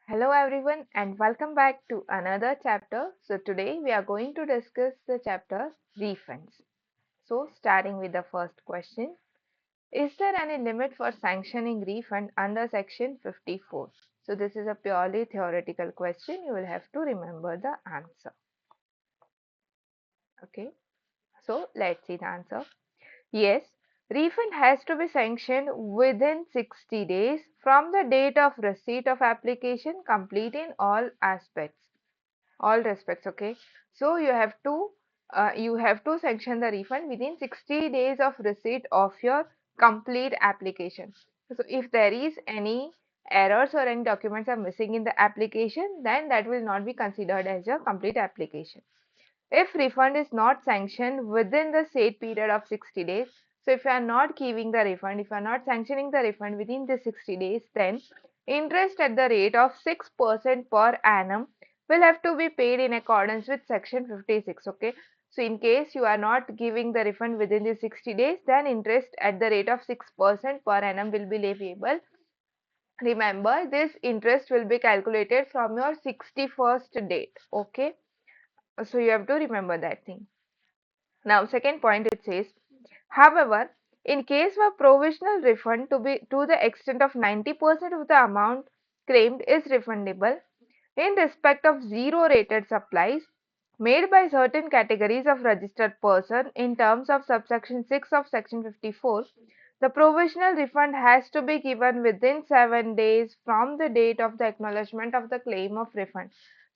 Hello everyone and welcome back to another chapter. So today we are going to discuss the chapter refunds. So starting with the first question, is there any limit for sanctioning refund under section 54? So this is a purely theoretical question. You will have to remember the answer. Okay. So let's see the answer. Yes, refund has to be sanctioned within 60 days from the date of receipt of application complete in all respects. Okay, so you have to sanction the refund within 60 days of receipt of your complete application. So if there is any errors or any documents are missing in the application, then that will not be considered as a complete application. If refund is not sanctioned within the said period of 60 days, so if you are not giving the refund, if you are not sanctioning the refund within the 60 days, then interest at the rate of 6% per annum will have to be paid in accordance with section 56. Okay, so in case you are not giving the refund within the 60 days, then interest at the rate of 6% per annum will be leviable. Remember, this interest will be calculated from your 61st date. Okay, so you have to remember that thing. Now, second point, it says, however, in case of provisional refund to the extent of 90% of the amount claimed is refundable in respect of zero rated supplies made by certain categories of registered person in terms of subsection 6 of section 54, the provisional refund has to be given within 7 days from the date of the acknowledgement of the claim of refund.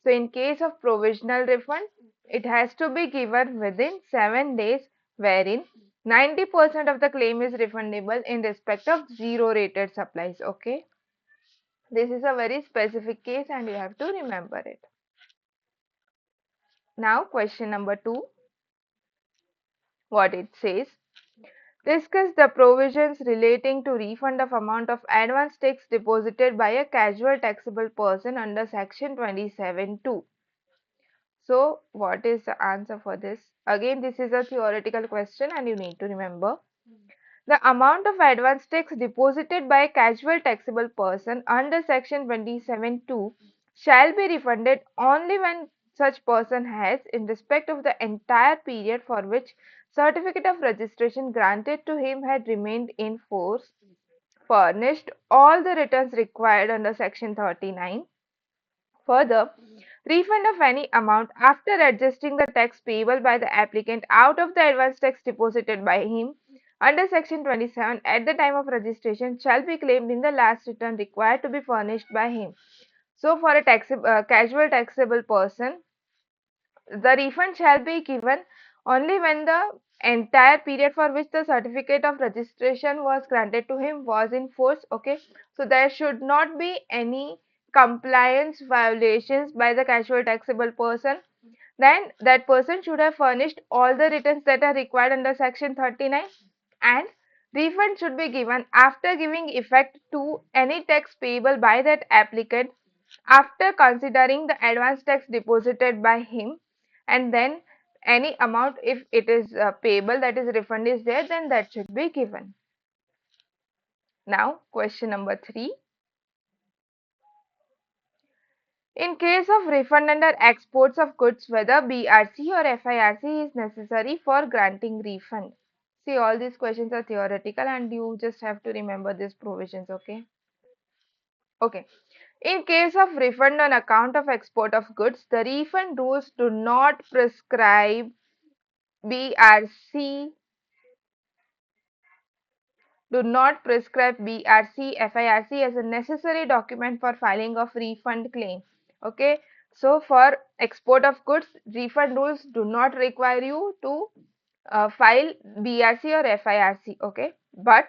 So in case of provisional refund, it has to be given within 7 days, wherein 90% of the claim is refundable in respect of zero rated supplies. Okay, this is a very specific case and you have to remember it. Now question number 2, what it says, discuss the provisions relating to refund of amount of advance tax deposited by a casual taxable person under section 27(2). So what is the answer for this? Again, this is a theoretical question and you need to remember. The amount of advance tax deposited by a casual taxable person under section 27(2) shall be refunded only when such person has, in respect of the entire period for which certificate of registration granted to him had remained in force, furnished all the returns required under section 39. Further, refund of any amount after adjusting the tax payable by the applicant out of the advance tax deposited by him under section 27 at the time of registration shall be claimed in the last return required to be furnished by him. So for a casual taxable person, the refund shall be given only when the entire period for which the certificate of registration was granted to him was in force. Okay, so there should not be any compliance violations by the casual taxable person. Then that person should have furnished all the returns that are required under section 39, and refund should be given after giving effect to any tax payable by that applicant after considering the advance tax deposited by him, and then any amount, if it is payable, that is refund is there, then that should be given. Now question number 3, in case of refund under exports of goods, whether BRC or FIRC is necessary for granting refund. See, all these questions are theoretical and you just have to remember these provisions. Okay, in case of refund on account of export of goods, the refund rules do not prescribe BRC BRC FIRC as a necessary document for filing of refund claim. Okay, so for export of goods, refund rules do not require you to file BRC or FIRC. Okay, but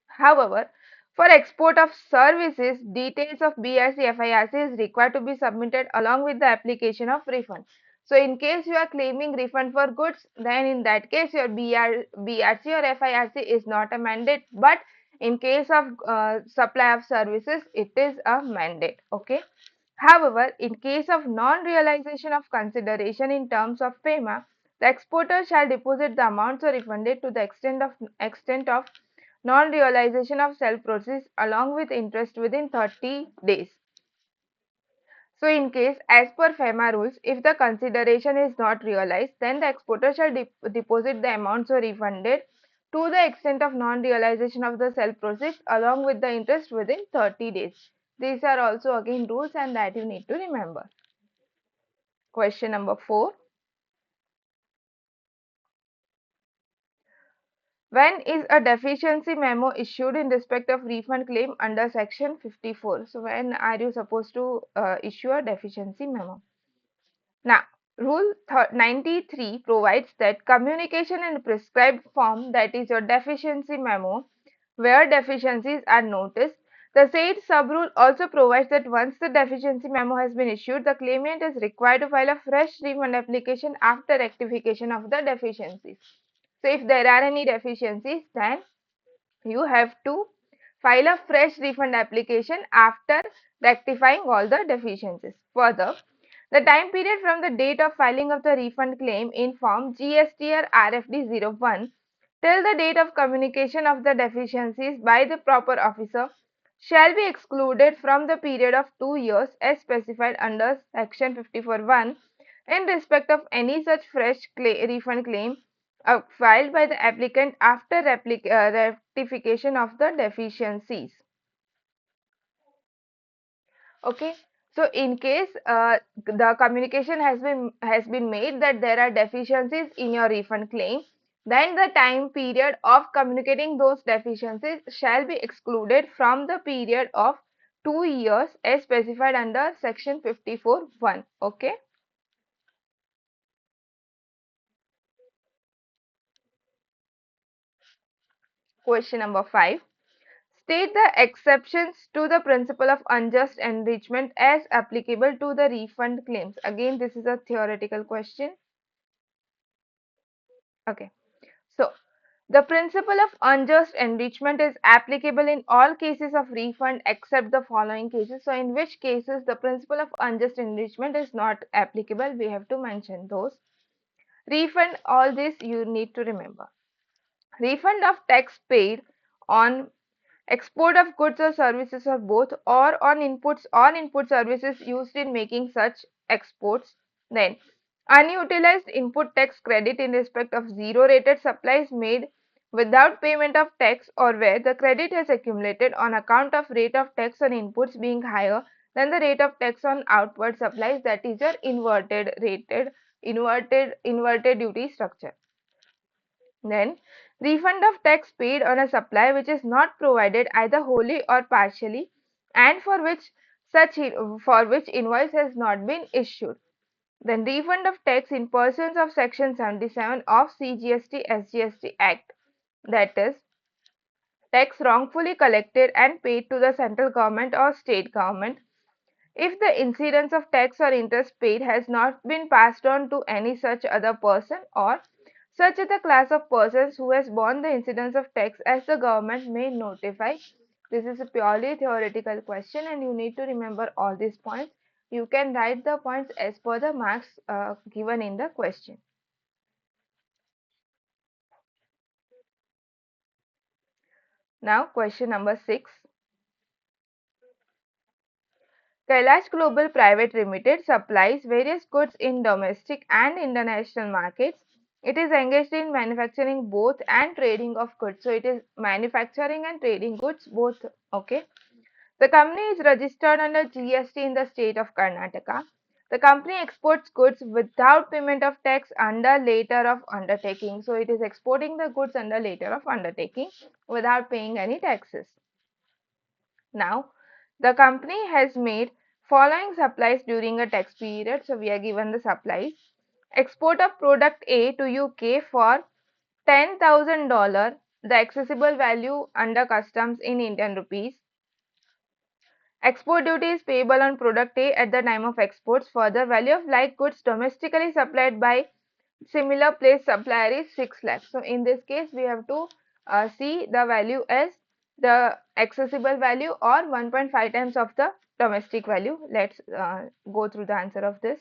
however, for export of services, details of BRC FIRC is required to be submitted along with the application of refund. So in case you are claiming refund for goods, then in that case your BRC or FIRC is not a mandate, but in case of supply of services, it is a mandate. Okay. However, in case of non-realization of consideration in terms of payment, the exporter shall deposit the amounts or refunded to the extent of non-realization of sale proceeds along with interest within 30 days. So in case, as per FEMA rules, if the consideration is not realized, then the exporter shall deposit the amount so refunded to the extent of non-realization of the sale proceeds along with the interest within 30 days. These are also again rules and that you need to remember. Question number 4. When is a deficiency memo issued in respect of refund claim under section 54? So when are you supposed to issue a deficiency memo? Now, Rule 93 provides that communication in prescribed form, that is your deficiency memo, where deficiencies are noticed. The said sub-rule also provides that once the deficiency memo has been issued, the claimant is required to file a fresh refund application after rectification of the deficiencies. So, if there are any deficiencies, then you have to file a fresh refund application after rectifying all the deficiencies. Further, the time period from the date of filing of the refund claim in form GSTR RFD01 till the date of communication of the deficiencies by the proper officer shall be excluded from the period of 2 years as specified under section 54(1) in respect of any such fresh refund claim filed by the applicant after rectification of the deficiencies. Okay, so in case the communication has been made that there are deficiencies in your refund claim, then the time period of communicating those deficiencies shall be excluded from the period of 2 years as specified under section 54(1). Okay. Question number 5. State the exceptions to the principle of unjust enrichment as applicable to the refund claims. Again, this is a theoretical question. Okay. So, the principle of unjust enrichment is applicable in all cases of refund except the following cases. So, in which cases the principle of unjust enrichment is not applicable, we have to mention those. Refund, all this you need to remember. Refund of tax paid on export of goods or services or both, or on input services used in making such exports. Then unutilized input tax credit in respect of zero rated supplies made without payment of tax, or where the credit has accumulated on account of rate of tax on inputs being higher than the rate of tax on outward supplies, that is your inverted duty structure. Then, refund of tax paid on a supply which is not provided either wholly or partially, and for which invoice has not been issued. Then, refund of tax in pursuance of section 77 of CGST SGST Act, that is tax wrongfully collected and paid to the central government or state government if the incidence of tax or interest paid has not been passed on to any such other person, or such other class of persons who has borne the incidence of tax as the government may notify. This is a purely theoretical question and you need to remember all these points. You can write the points as per the marks given in the question. Now question number 6. Kailash Global Private Limited supplies various goods in domestic and international markets. It is engaged in manufacturing both and trading of goods. So it is manufacturing and trading goods both. Okay. The company is registered under GST in the state of Karnataka. The company exports goods without payment of tax under letter of undertaking. So it is exporting the goods under letter of undertaking without paying any taxes. Now, the company has made following supplies during a tax period. So, we are given the supplies. Export of product A to UK for $10,000, the accessible value under customs in Indian rupees. Export duty is payable on product A at the time of exports. Further, value of like goods domestically supplied by similar place supplier is 6 lakhs. So, in this case, we have to see the value as the accessible value or 1.5 times of the domestic value. Let's go through the answer of this.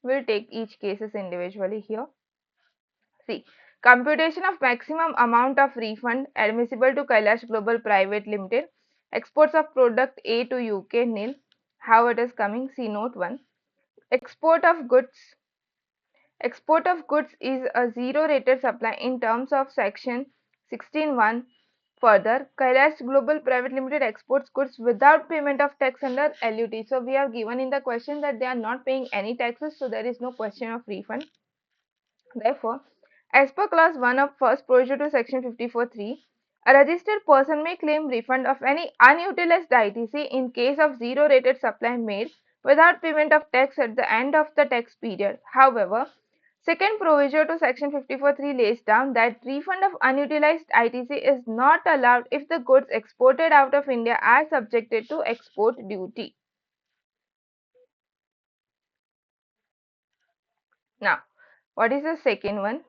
We'll take each cases individually here. See, computation of maximum amount of refund admissible to Kailash Global Private Limited. Exports of product A to UK nil. how it is coming. See note 1. Export of goods. Export of goods is a zero rated supply in terms of section 16(1). Further, Kailash Global Private Limited exports goods without payment of tax under LUT. So we have given in the question that they are not paying any taxes, so there is no question of refund. Therefore, as per clause 1 of first provision to section 54(3), a registered person may claim refund of any unutilized ITC in case of zero rated supply made without payment of tax at the end of the tax period. However, second provision to section 54(3) lays down that refund of unutilized ITC is not allowed if the goods exported out of India are subjected to export duty. Now, what is the second one?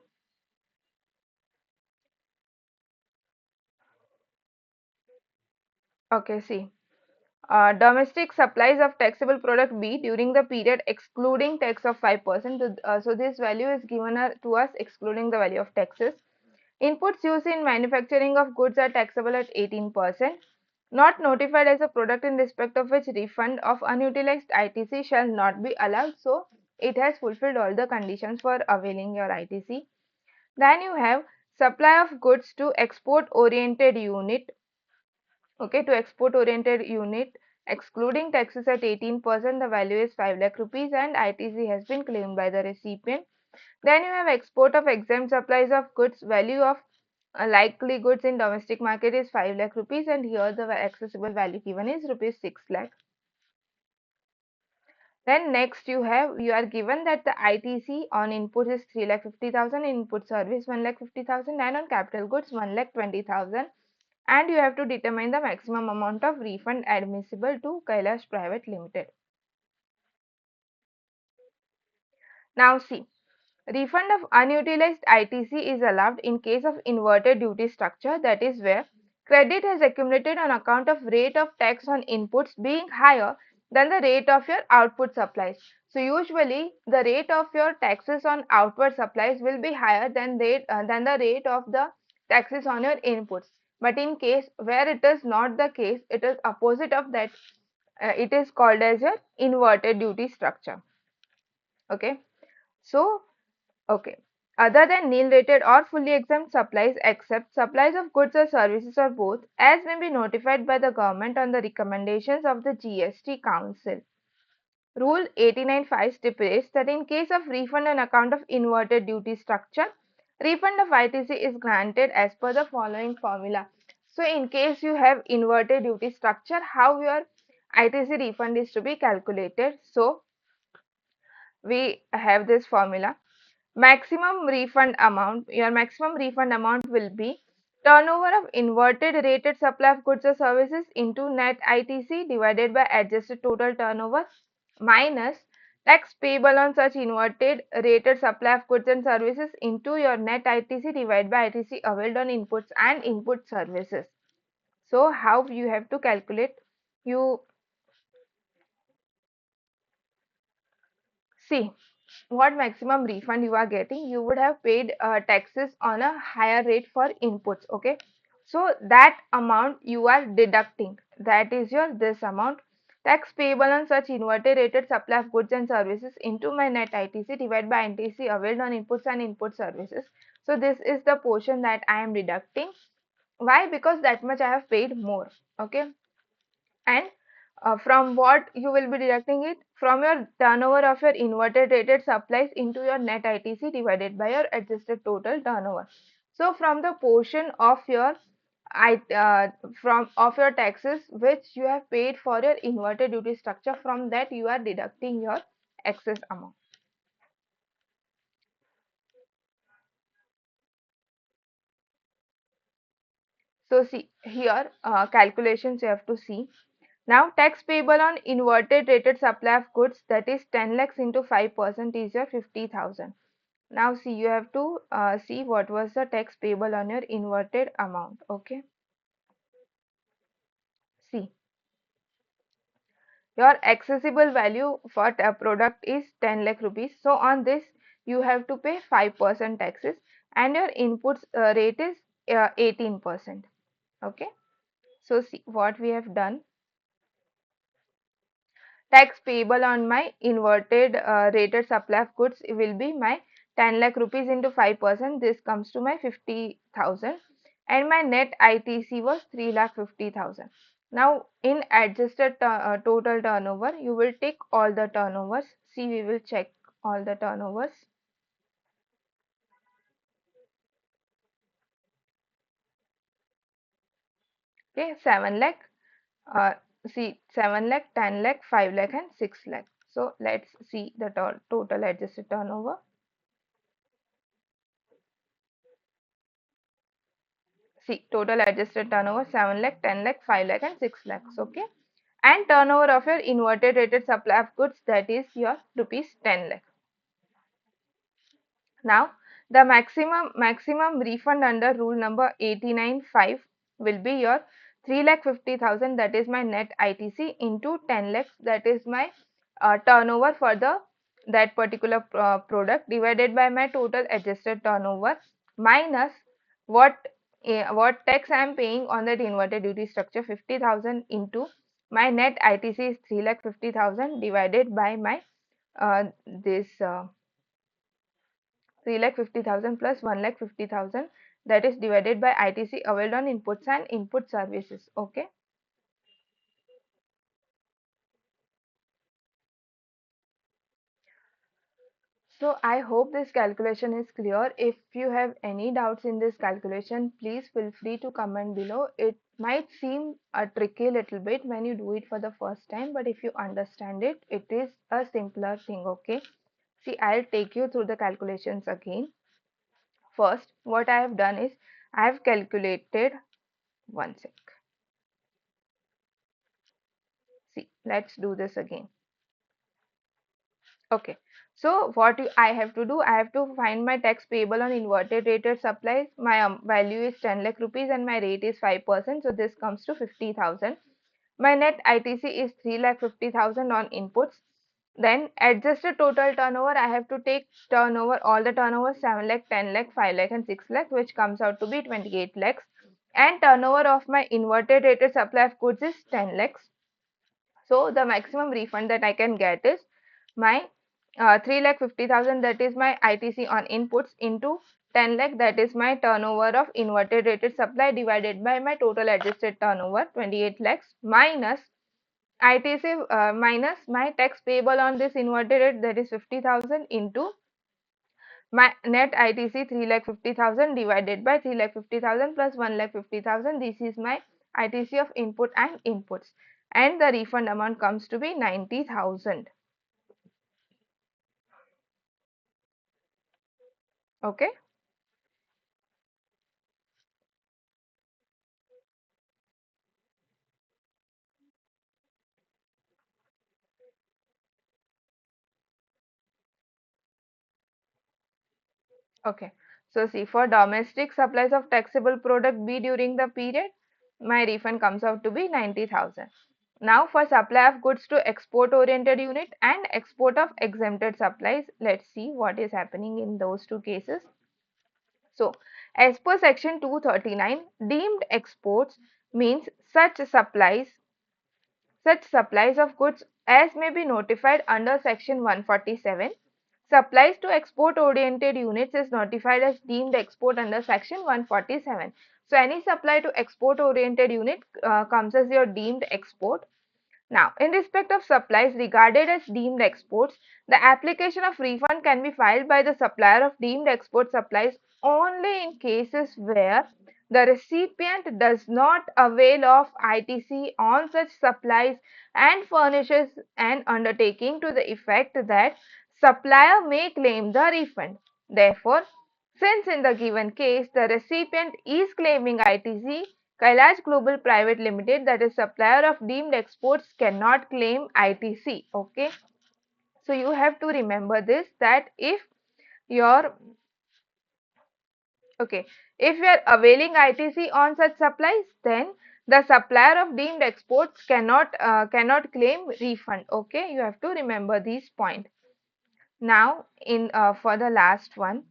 Okay, see. Domestic supplies of taxable product B during the period excluding tax of 5%. So this value is given to us excluding the value of taxes. Inputs used in manufacturing of goods are taxable at 18%. Not notified as a product in respect of which refund of unutilized ITC shall not be allowed. So it has fulfilled all the conditions for availing your ITC. Then you have supply of goods to export oriented unit. Okay, to export oriented unit excluding taxes at 18%, the value is 5 lakh rupees and ITC has been claimed by the recipient. Then you have export of exempt supplies of goods. Value of likely goods in domestic market is 5 lakh rupees and here the accessible value given is rupees 6 lakh. Then next you are given that the ITC on input is 3,50,000, input service 1,50,000 and on capital goods 1,20,000. And you have to determine the maximum amount of refund admissible to Kailash Private Limited. Now see, refund of unutilized ITC is allowed in case of inverted duty structure, that is where credit has accumulated on account of rate of tax on inputs being higher than the rate of your output supplies. So usually the rate of your taxes on outward supplies will be higher than the rate of the taxes on your inputs. But in case where it is not the case, it is opposite of that. It is called as your inverted duty structure. Okay. So okay. Other than nil rated or fully exempt supplies except supplies of goods or services or both, as may be notified by the government on the recommendations of the GST Council. Rule 89(5) stipulates that in case of refund on account of inverted duty structure, refund of ITC is granted as per the following formula. So in case you have inverted duty structure, how your ITC refund is to be calculated? So we have this formula. Maximum refund amount, your maximum refund amount will be turnover of inverted rated supply of goods or services into net ITC divided by adjusted total turnover minus tax payable on such inverted rated supply of goods and services into your net ITC divided by ITC availed on inputs and input services. So how you have to calculate? You see what maximum refund you are getting. You would have paid taxes on a higher rate for inputs. Okay, so that amount you are deducting, that is your this amount. Tax payable on such inverted rated supply of goods and services into my net ITC divided by ITC availed on inputs and input services. So this is the portion that I am deducting. Why? Because that much I have paid more. Okay, and from what you will be deducting it? From your turnover of your inverted rated supplies into your net ITC divided by your adjusted total turnover. So from the portion of your from of your taxes which you have paid for your inverted duty structure, from that you are deducting your excess amount. So see here calculations you have to see. Now tax payable on inverted rated supply of goods, that is 10 lakhs into 5% is your 50,000. Now see, you have to see what was the tax payable on your inverted amount. Okay, see, your accessible value for a product is 10 lakh rupees. So on this you have to pay 5% taxes and your inputs rate is 18%. Okay, so see what we have done. tax payable on my inverted rated supply of goods will be my 10 lakh rupees into 5%. This comes to my 50,000, and my net ITC was 3 lakh 50,000. Now in adjusted total turnover, you will take all the turnovers. See, we will check all the turnovers. Okay, 7 lakh, uh, see 7 lakh, 10 lakh, 5 lakh and 6 lakh. So let's see the total adjusted turnover. See, total adjusted turnover 7 lakh, 10 lakh, 5 lakh and 6 lakhs. Okay. And turnover of your inverted rated supply of goods, that is your rupees 10 lakh. Now, the maximum refund under rule number 89(5) will be your 3,50,000, that is my net ITC, into 10 lakhs, that is my turnover for the that particular product, divided by my total adjusted turnover minus what what tax I am paying on that inverted duty structure, 50,000, into my net ITC is 3,50,000, divided by my this 3,50,000 plus 1,50,000, that is divided by ITC availed on inputs and input services. Okay. So I hope this calculation is clear. If you have any doubts in this calculation, please feel free to comment below. It might seem a tricky little bit when you do it for the first time, but if you understand it, it is a simpler thing. Okay. See, I'll take you through the calculations again. First, what I have done is I have calculated, one sec. See, let's do this again. Okay, so what I have to do, I have to find my tax payable on inverted rated supplies. My value is 10 lakh rupees and my rate is 5%, so this comes to 50,000. My net ITC is 3 lakh 50,000 on inputs. Then adjusted total turnover, I have to take turnover, all the turnover, 7 lakh, 10 lakh, 5 lakh and 6 lakh, which comes out to be 28 lakhs. And turnover of my inverted rated supply of goods is 10 lakhs. So the maximum refund that I can get is my 3,50,000, that is my ITC on inputs, into 10 lakh, that is my turnover of inverted rated supply, divided by my total adjusted turnover 28 lakhs, minus ITC, minus my tax payable on this inverted rate, that is 50,000, into my net ITC 3,50,000, divided by 3,50,000 plus 1,50,000. This is my ITC of input and inputs, and the refund amount comes to be 90,000. Okay. Okay. So see, for domestic supplies of taxable product B during the period, my refund comes out to be 90,000. Now for supply of goods to export oriented unit and export of exempted supplies, let's see what is happening in those two cases. So as per section 239, deemed exports means such supplies of goods as may be notified under section 147. Supplies to export oriented units is notified as deemed export under section 147. So any supply to export oriented unit comes as your deemed export. Now, in respect of supplies regarded as deemed exports, the application of refund can be filed by the supplier of deemed export supplies only in cases where the recipient does not avail of ITC on such supplies and furnishes an undertaking to the effect that supplier may claim the refund. Therefore, since in the given case the recipient is claiming ITC, Kailash Global Private Limited, that is supplier of deemed exports, cannot claim ITC. Okay. So you have to remember this, that if your okay, if you are availing ITC on such supplies, then the supplier of deemed exports cannot claim refund. Okay, you have to remember these points. Now in for the last one,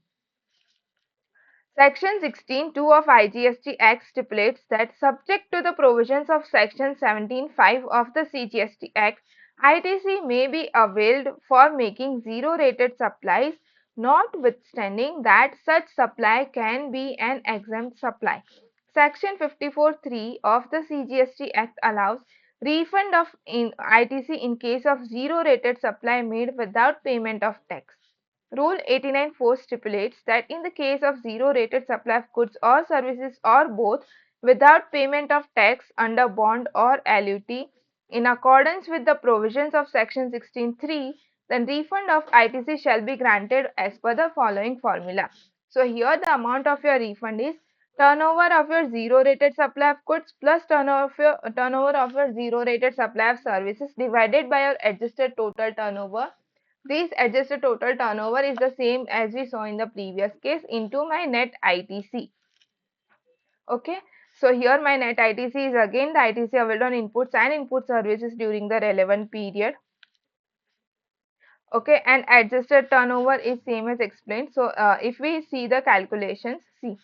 Section 16(2) of IGST Act stipulates that subject to the provisions of Section 17(5) of the CGST Act, ITC may be availed for making zero rated supplies, notwithstanding that such supply can be an exempt supply. Section 54(3) of the CGST Act allows refund of ITC in case of zero rated supply made without payment of tax. Rule 89(4) stipulates that in the case of zero rated supply of goods or services or both without payment of tax under bond or annuity in accordance with the provisions of section 16(3), then refund of ITC shall be granted as per the following formula. So here the amount of your refund is turnover of your zero rated supply of goods plus turnover of your zero rated supply of services divided by your adjusted total turnover. This adjusted total turnover is the same as we saw in the previous case into my net ITC. Okay. So here my net ITC is again the ITC available on inputs and input services during the relevant period. Okay, and adjusted turnover is same as explained. So if we see the calculations, see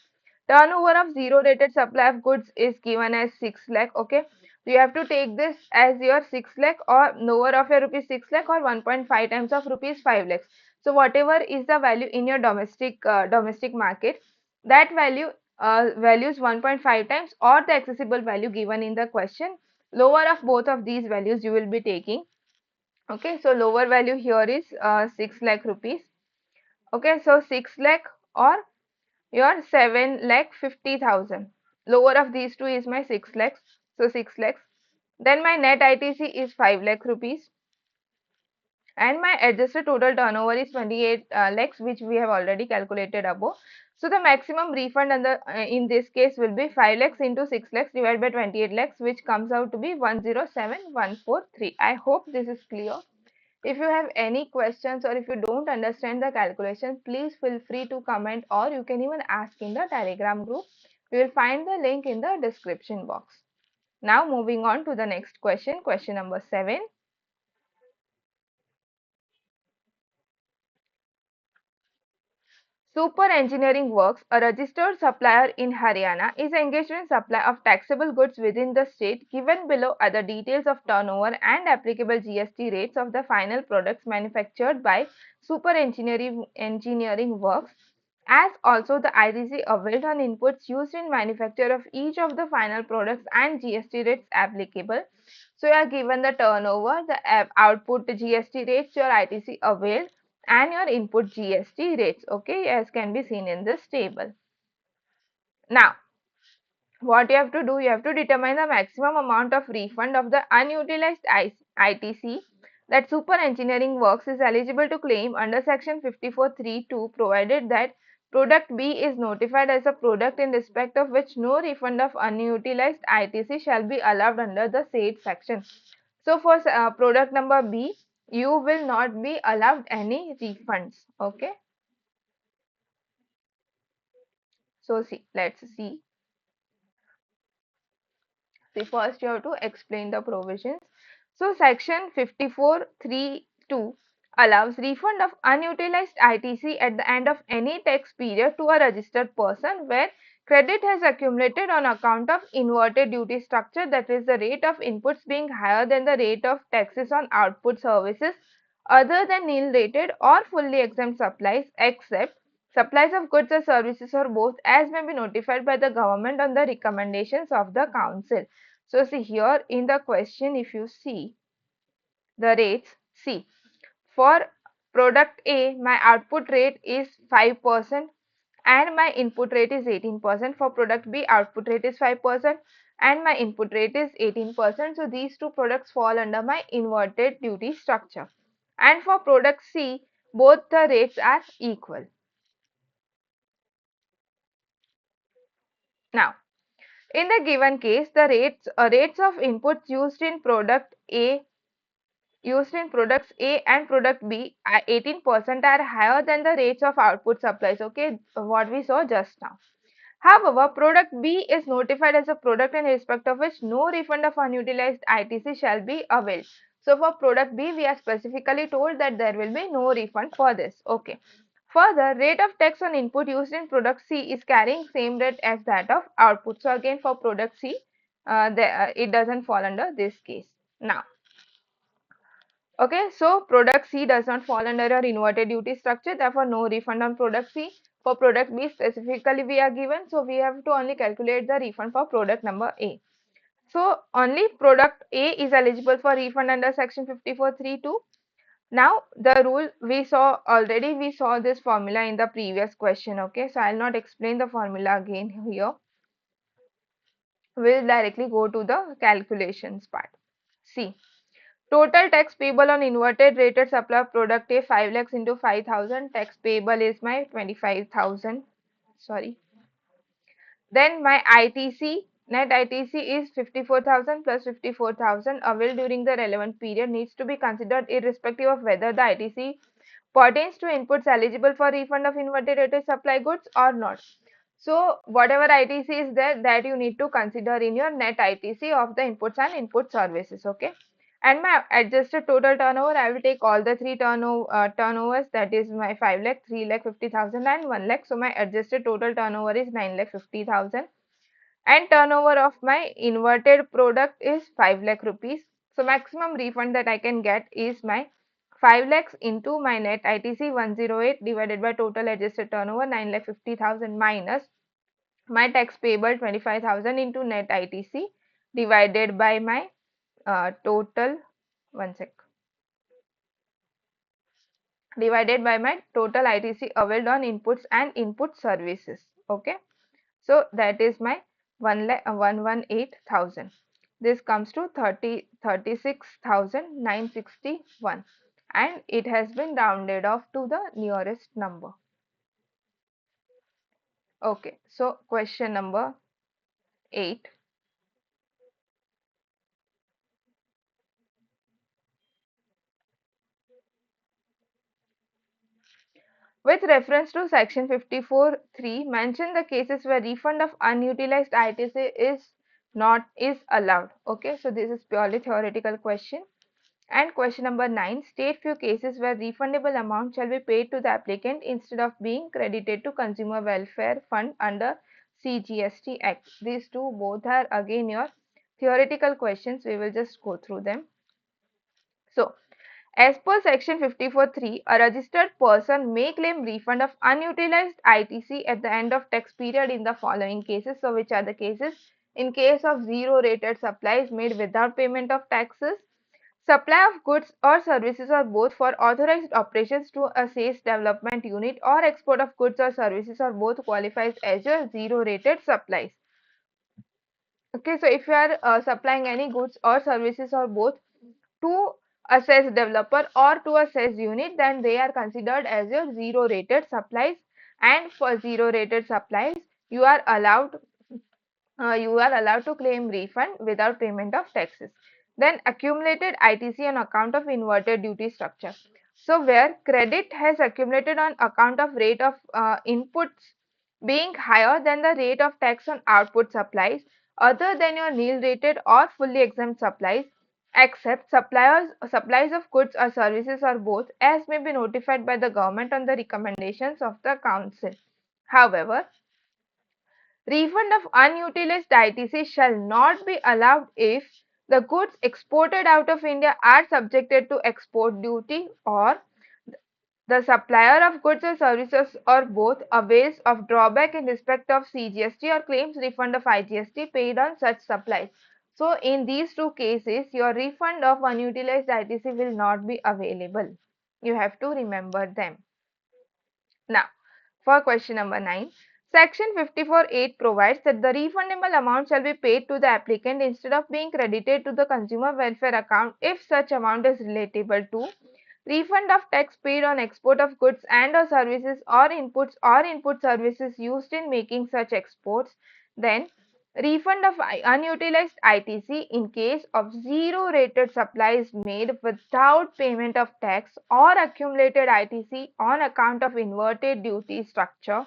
turnover of zero rated supply of goods is given as 6 lakh. Okay, so you have to take this as your 6 lakh or lower of your rupees 6 lakh or 1.5 times of rupees 5 lakhs. So whatever is the value in your domestic market, that values 1.5 times or the accessible value given in the question. Lower of both of these values you will be taking. Okay, so lower value here is 6 lakh rupees. Okay, so 6 lakh or your 7 lakh 50,000. Lower of these two is my 6 lakhs. So 6 lakhs. Then my net ITC is 5 lakh rupees. And my adjusted total turnover is 28 lakhs, which we have already calculated above. So the maximum refund in this case will be 5 lakhs into 6 lakhs divided by 28 lakhs, which comes out to be 107,143. I hope this is clear. If you have any questions or if you don't understand the calculation, please feel free to comment or you can even ask in the Telegram group. You will find the link in the description box. Now moving on to the next question, question number 7. Super Engineering Works, a registered supplier in Haryana, is engaged in supply of taxable goods within the state. Given below are the details of turnover and applicable GST rates of the final products manufactured by Super Engineering Works, as also the ITC availed on inputs used in manufacture of each of the final products and GST rates applicable. So you are given the turnover, the output GST rates, your ITC availed, and your input GST rates, okay, as can be seen in this table. Now what you have to do, you have to determine the maximum amount of refund of the unutilized ITC that Super Engineering Works is eligible to claim under section 54(3)(2), provided that product B is notified as a product in respect of which no refund of unutilized ITC shall be allowed under the said section. So for product number B, you will not be allowed any refunds. Okay, so let's see. See, first you have to explain the provisions. So section 54(3)(2) allows refund of unutilized ITC at the end of any tax period to a registered person where credit has accumulated on account of inverted duty structure, that is the rate of inputs being higher than the rate of taxes on output services other than nil rated or fully exempt supplies, except supplies of goods or services or both, as may be notified by the government on the recommendations of the council. So see here in the question, if you see the rates, see for product A, my output rate is 5% and my input rate is 18%. For product B, output rate is 5% and my input rate is 18%. So these two products fall under my inverted duty structure. And for product C, both the rates are equal. Now, in the given case, the rates of inputs used in products A and product B are 18% are higher than the rates of output supplies. Okay, what we saw just now. However, product B is notified as a product in respect of which no refund of unutilized ITC shall be availed. So for product B, we are specifically told that there will be no refund for this. Okay. Further, rate of tax on input used in product C is carrying same rate as that of output. So again for product C, it doesn't fall under this case. Now, Okay, so product C does not fall under your inverted duty structure, therefore no refund on product C. For product B specifically we are given, so we have to only calculate the refund for product number A. So only product A is eligible for refund under section 54(3)(2). Now the rule we saw already, we saw this formula in the previous question. Okay, so I'll not explain the formula again here. We'll directly go to the calculations part. See, total tax payable on inverted rated supply of product A 5 lakhs into 5,000. Tax payable is my 25,000. Sorry. Then my ITC, net ITC is 54,000 plus 54,000 availed during the relevant period needs to be considered irrespective of whether the ITC pertains to inputs eligible for refund of inverted rated supply goods or not. So whatever ITC is there, that you need to consider in your net ITC of the inputs and input services. Okay. And my adjusted total turnover, I will take all the three turnovers, that is my 5 lakh, 3 lakh 50,000 and 1 lakh. So my adjusted total turnover is 9 lakh 50,000 and turnover of my inverted product is 5 lakh rupees. So maximum refund that I can get is my 5 lakhs into my net ITC 108 divided by total adjusted turnover 9 lakh 50,000 minus my tax payable 25,000 into net ITC divided by my total, one sec, divided by my total ITC availed on inputs and input services. Okay, so that is my 118,000. This comes to 36,961 and it has been rounded off to the nearest number. Okay, so question number 8. With reference to section 54(3), mention the cases where refund of unutilized ITC is allowed. Okay, so this is purely theoretical question. And question number 9, state few cases where refundable amount shall be paid to the applicant instead of being credited to Consumer Welfare Fund under CGST Act. These two both are again your theoretical questions. We will just go through them. So, as per section 54(3), a registered person may claim refund of unutilized ITC at the end of tax period in the following cases. So, which are the cases? In case of zero rated supplies made without payment of taxes, supply of goods or services or both for authorized operations to a sales development unit, or export of goods or services or both qualifies as your zero rated supplies. Okay, so if you are supplying any goods or services or both to a sales developer or to a sales unit, then they are considered as your zero rated supplies. And for zero rated supplies, you are allowed to claim refund without payment of taxes. Then accumulated ITC on account of inverted duty structure. So where credit has accumulated on account of rate of inputs being higher than the rate of tax on output supplies other than your nil rated or fully exempt supplies, except supplies of goods or services or both, as may be notified by the government on the recommendations of the council. However, refund of unutilized ITC shall not be allowed if the goods exported out of India are subjected to export duty, or the supplier of goods or services or both avails of drawback in respect of CGST or claims refund of IGST paid on such supplies. So in these two cases, your refund of unutilized ITC will not be available. You have to remember them. Now, for question number 9, section 54(8) provides that the refundable amount shall be paid to the applicant instead of being credited to the consumer welfare account if such amount is relatable to refund of tax paid on export of goods and or services or input services used in making such exports. Then refund of unutilized ITC in case of zero rated supplies made without payment of tax or accumulated ITC on account of inverted duty structure.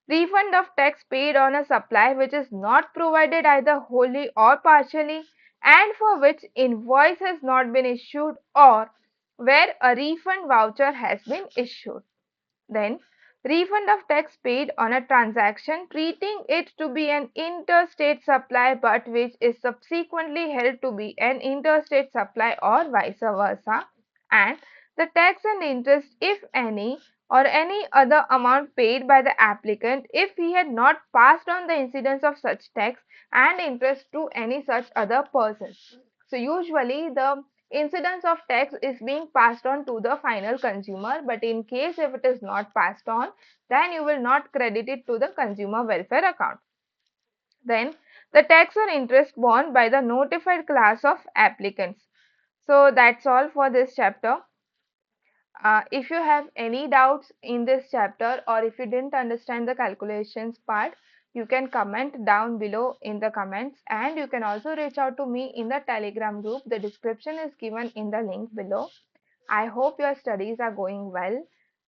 Refund of tax paid on a supply which is not provided either wholly or partially and for which invoice has not been issued, or where a refund voucher has been issued. Then, refund of tax paid on a transaction treating it to be an interstate supply but which is subsequently held to be an interstate supply or vice versa. and the tax and interest, if any, or any other amount paid by the applicant if he had not passed on the incidence of such tax and interest to any such other person. So usually the incidence of tax is being passed on to the final consumer, but in case if it is not passed on, then you will not credit it to the consumer welfare account. Then the tax or interest borne by the notified class of applicants. So that's all for this chapter. If you have any doubts in this chapter, or if you didn't understand the calculations part, you can comment down below in the comments, and you can also reach out to me in the Telegram group. The description is given in the link below. I hope your studies are going well,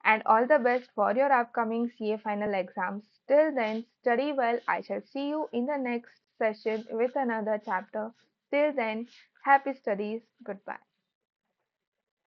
and all the best for your upcoming CA final exams. Till then, study well. I shall see you in the next session with another chapter. Till then, happy studies. Goodbye.